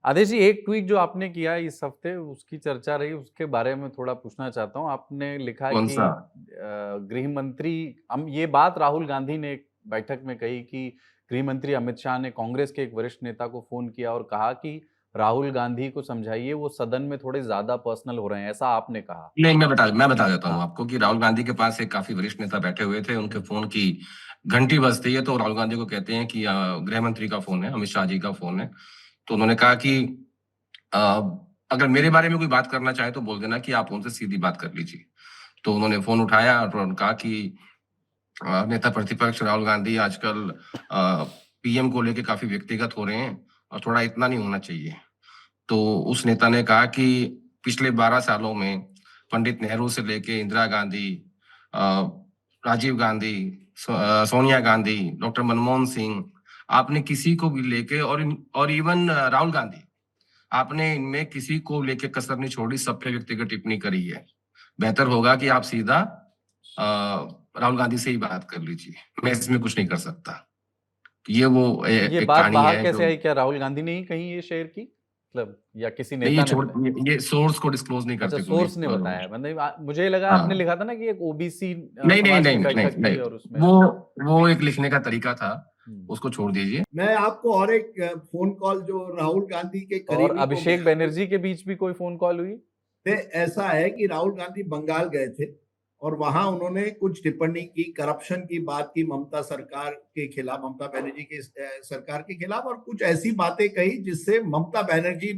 आदेश जी, एक ट्वीट जो आपने किया इस हफ्ते उसकी चर्चा रही, उसके बारे में थोड़ा पूछना चाहता हूँ। आपने लिखा कौन कि सा? गृह मंत्री हम ये बात राहुल गांधी ने एक बैठक में कही कि गृह मंत्री अमित शाह ने कांग्रेस के एक वरिष्ठ नेता को फोन किया और कहा कि राहुल गांधी को समझाइए वो सदन में थोड़े ज्यादा पर्सनल हो रहे हैं, ऐसा आपने कहा। नहीं, मैं बता देता हूँ हाँ। आपको कि राहुल गांधी के पास एक काफी वरिष्ठ नेता बैठे हुए थे, उनके फोन की घंटी बजती है तो राहुल गांधी को कहते हैं कि गृह मंत्री का फोन है, अमित शाह जी का फोन है। तो उन्होंने कहा कि अ, अगर मेरे बारे में कोई बात करना चाहे तो बोल देना कि आप उनसे सीधी बात कर लीजिए। तो उन्होंने फोन उठाया और उन्होंने कहा कि नेता प्रतिपक्ष राहुल गांधी आजकल पीएम को लेके काफी व्यक्तिगत हो रहे हैं और थोड़ा इतना नहीं होना चाहिए। तो उस नेता ने कहा कि पिछले 12 सालों में पंडित नेहरू से लेके इंदिरा गांधी, अ, राजीव गांधी, सोनिया गांधी, डॉक्टर मनमोहन सिंह, आपने किसी को भी लेके और इवन राहुल गांधी, आपने इनमें किसी को लेके कसर नहीं छोड़ी, सब पे व्यक्तिगत टिप्पणी करी है। बेहतर होगा कि आप सीधा राहुल गांधी से ही बात कर लीजिए, मैं इसमें कुछ नहीं कर सकता। ये वो ये एक बात कहानी बाहर है कैसे जो आई? क्या राहुल गांधी ने ही कहीं ये शेयर की, मतलब या किसी नहीं, ये नेता ने छोड़ बताया? ये सोर्स को डिस्क्लोज नहीं अच्छा, करते सोर्स पुलिस। ने बताया। मतलब मुझे लगा आपने हाँ, लिखा था ना कि एक ओबीसी नहीं नहीं समाज की नहीं नहीं बैठक नहीं, थी और उसमें। वो एक लिखने का तरीका था, हम्म। उसको छोड़ दीजिए। मैं आपको और एक फोन कॉल जो राहुल गांधी के और करीबी को अभिषेक गया बनर्जी के बीच भी कोई फोन कॉल हुई? ऐसा है कि राहुल गांधी बंगाल गए थे और वहां उन्होंने कुछ टिप्पणी की, करप्शन की बात की ममता सरकार के खिलाफ, ममता बनर्जी के सरकार के खिलाफ, और कुछ ऐसी बातें कही जिससे ममता बनर्जी,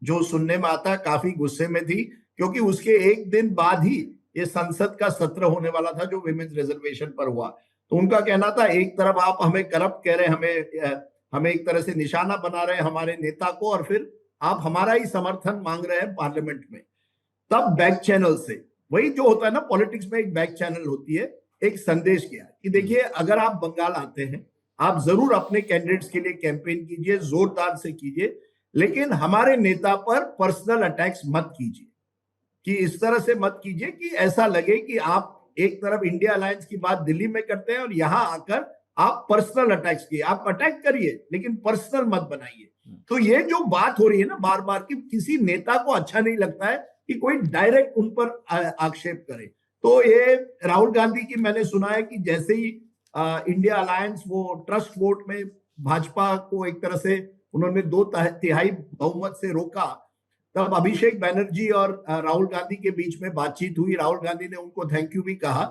जो सुनने में आता, काफी गुस्से में थी, क्योंकि उसके एक दिन बाद ही ये संसद का सत्र होने वाला था जो विमेंस रिजर्वेशन पर हुआ। तो उनका कहना था, एक तरफ आप हमें करप्ट कह रहे हैं, हमें एक तरह से निशाना बना रहे हैं हमारे नेता को, और फिर आप हमारा ही समर्थन मांग रहे हैं पार्लियामेंट में। तब बैक चैनल से, वही जो होता है ना पॉलिटिक्स में, एक बैक चैनल होती है, एक संदेश किया कि देखिए, अगर आप बंगाल आते हैं, आप जरूर अपने कैंडिडेट्स के लिए कैंपेन कीजिए, जोरदार से कीजिए, लेकिन हमारे नेता पर पर्सनल अटैक्स मत कीजिए, कि इस तरह से मत कीजिए कि ऐसा लगे कि आप एक तरफ इंडिया अलायंस की बात दिल्ली में करते हैं और यहां आकर आप पर्सनल अटैक्स किए। आप अटैक करिए लेकिन पर्सनल मत बनाइए। तो ये जो बात हो रही है ना बार बार, कि किसी नेता को अच्छा नहीं लगता है कि कोई डायरेक्ट उन पर आक्षेप करे। तो ये राहुल गांधी की मैंने सुना है कि जैसे ही इंडिया अलायंस वो ट्रस्ट वोट में भाजपा को एक तरह से उन्होंने 2/3 बहुमत से रोका, तब अभिषेक बैनर्जी और राहुल गांधी के बीच में बातचीत हुई। राहुल गांधी ने उनको थैंक यू भी कहा,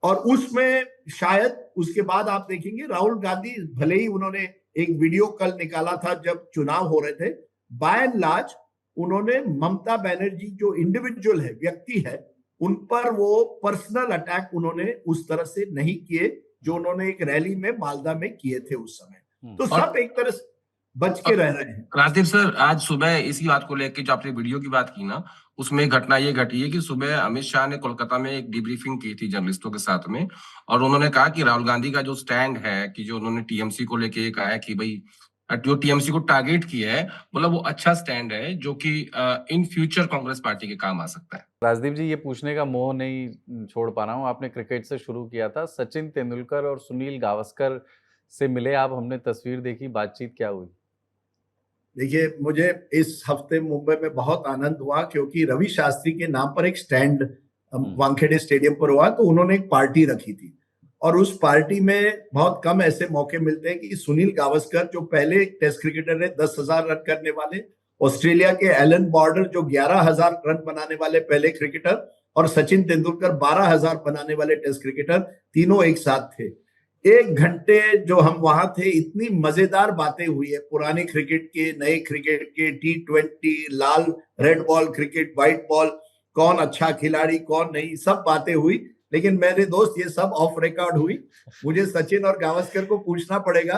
और उसमें शायद उसके बाद आप देखेंगे राहुल गांधी, भले ही उन्होंने एक वीडियो कल निकाला था जब चुनाव हो रहे थे, बाय एंड लार्ज उन्होंने ममता बनर्जी जो इंडिविजुअल है, व्यक्ति है, उन पर वो पर्सनल अटैक उन्होंने उस तरह से नहीं किए जो उन्होंने एक रैली में मालदा में किए थे उस समय। तो और सब एक तरह से बच के रह रहे हैं। राजदीप सर, आज सुबह इसी बात को लेकर जो आपने वीडियो की बात की ना, उसमें घटना ये घटी है कि सुबह अमित शाह ने कोलकाता में एक डिब्रीफिंग की थी जर्नलिस्टों के साथ में, और उन्होंने कहा कि राहुल गांधी का जो स्टैंड है, कि जो उन्होंने टीएमसी को लेके ये कहा है कि भाई जो टीएमसी को टारगेट किया है, मतलब वो अच्छा स्टैंड है जो कि इन फ्यूचर कांग्रेस पार्टी के काम आ सकता है। राजदीप जी, ये पूछने का मोह नहीं छोड़ पा रहा हूँ। आपने क्रिकेट से शुरू किया था, सचिन तेंदुलकर और सुनील गावस्कर से मिले आप, हमने तस्वीर देखी, बातचीत क्या हुई? देखिए, मुझे इस हफ्ते मुंबई में बहुत आनंद हुआ क्योंकि रवि शास्त्री के नाम पर एक स्टैंड वानखेड़े स्टेडियम पर हुआ, तो उन्होंने एक पार्टी रखी थी, और उस पार्टी में बहुत कम ऐसे मौके मिलते हैं कि सुनील गावस्कर, जो पहले टेस्ट क्रिकेटर है 10,000 रन करने वाले, ऑस्ट्रेलिया के एलन बॉर्डर जो 11,000 रन बनाने वाले पहले क्रिकेटर, और सचिन तेंदुलकर 12,000 बनाने वाले टेस्ट क्रिकेटर, तीनों एक साथ थे। 1 घंटे जो हम वहां थे, इतनी मजेदार बातें हुई है, पुराने क्रिकेट के, नए क्रिकेट के, T20, लाल red ball cricket, white ball, कौन अच्छा खिलाड़ी कौन नहीं, सब बातें हुई। लेकिन मेरे दोस्त, ये सब ऑफ रिकॉर्ड हुई। मुझे सचिन और गावस्कर को पूछना पड़ेगा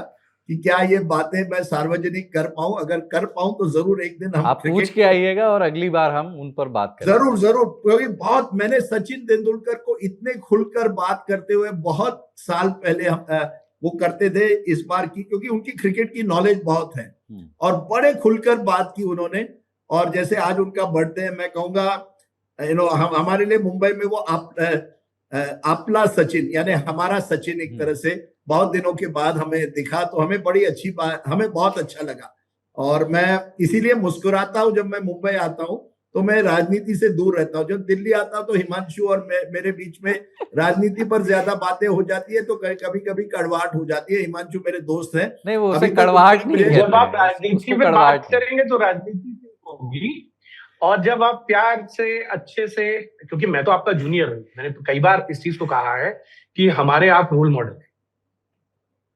कि क्या ये बातें मैं सार्वजनिक कर पाऊं। अगर कर पाऊं तो जरूर एक दिन हम आप पूछ क्रिकेट के को आइएगा और अगली बार हम उन पर बात करेंगे। जरूर जरूर, क्योंकि बहुत, मैंने सचिन तेंदुलकर को इतने खुलकर बात करते हुए बहुत साल पहले हम वो करते थे इस बार की, क्योंकि उनकी क्रिकेट की नॉलेज बहुत है और बड़े खुलकर बात की उन्होंने। और जैसे आज उनका बर्थडे है, मैं कहूंगा हम, हमारे लिए मुंबई में वो आपला सचिन, यानी हमारा सचिन, एक तरह से बहुत दिनों के बाद हमें दिखा, तो हमें बड़ी अच्छी बात, हमें बहुत अच्छा लगा। और मैं इसीलिए मुस्कुराता हूँ जब मैं मुंबई आता हूँ, तो मैं राजनीति से दूर रहता हूँ। जब दिल्ली आता हूँ तो हिमांशु और मेरे बीच में राजनीति पर ज्यादा बातें हो जाती है, तो कभी कभी कड़वाहट हो जाती है। हिमांशु मेरे दोस्त हैं, नहीं, वो अभी उसे तक कड़वाहट नहीं मुझे- कहते जब आप हैं, राजनीति उसको में कड़वाहट बात नहीं। करेंगे तो राजनीति होगी, और जब आप प्यार से अच्छे से, क्योंकि मैं तो आपका जूनियर हूं, मैंने तो कई बार इस चीज को कहा है कि हमारे आप रोल मॉडल हैं।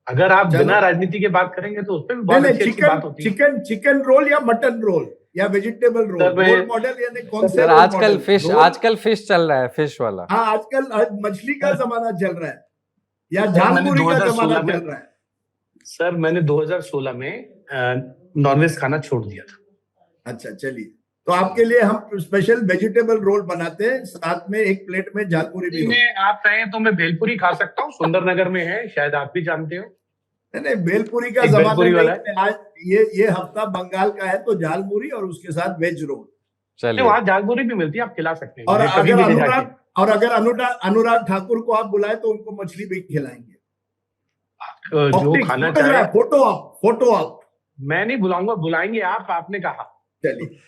अगर आप चलो। बिना राजनीति के बात करेंगे तो उस पर भी नहीं बहुत नहीं, अच्छी अच्छी बात होती है। चिकन रोल या मटन रोल या वेजिटेबल रोल, सर, मैं- रोल मॉडल यानी कौन से सर, रोल आजकल मॉडल? फिश रोल- आजकल फिश चल रहा है, फिश वाला। हाँ, आजकल मछली का जमाना चल रहा है या सर, मैंने झालमुरी का 2016 जमाना में- चल रहा है। सर, मैंने 2016 में नॉनवेज खाना छोड़ दिया था। अच्छा, चलिए, तो आपके लिए हम स्पेशल वेजिटेबल रोल बनाते हैं, साथ में एक प्लेट में झालमुरी भी हो। में आप कहें तो मैं भेलपुरी खा सकता हूँ, सुंदरनगर में है, शायद आप भी जानते हो। नहीं, भेलपुरी का एक जमाना भेलपुरी वाला नहीं है। आज ये हफ्ता बंगाल का है, तो झालमुरी और उसके साथ वेज रोल। चलिए, वहाँ झालमुरी भी मिलती है, आप खिला सकते हैं और मुझे कभी अगर भी ले जाके। अनुराग ठाकुर को आप बुलाए तो उनको मछली भी खिलाएंगे। जो खाना चाहे। फोटो आप मैं नहीं बुलाऊंगा, बुलाएंगे आप, आपने कहा। चलिए।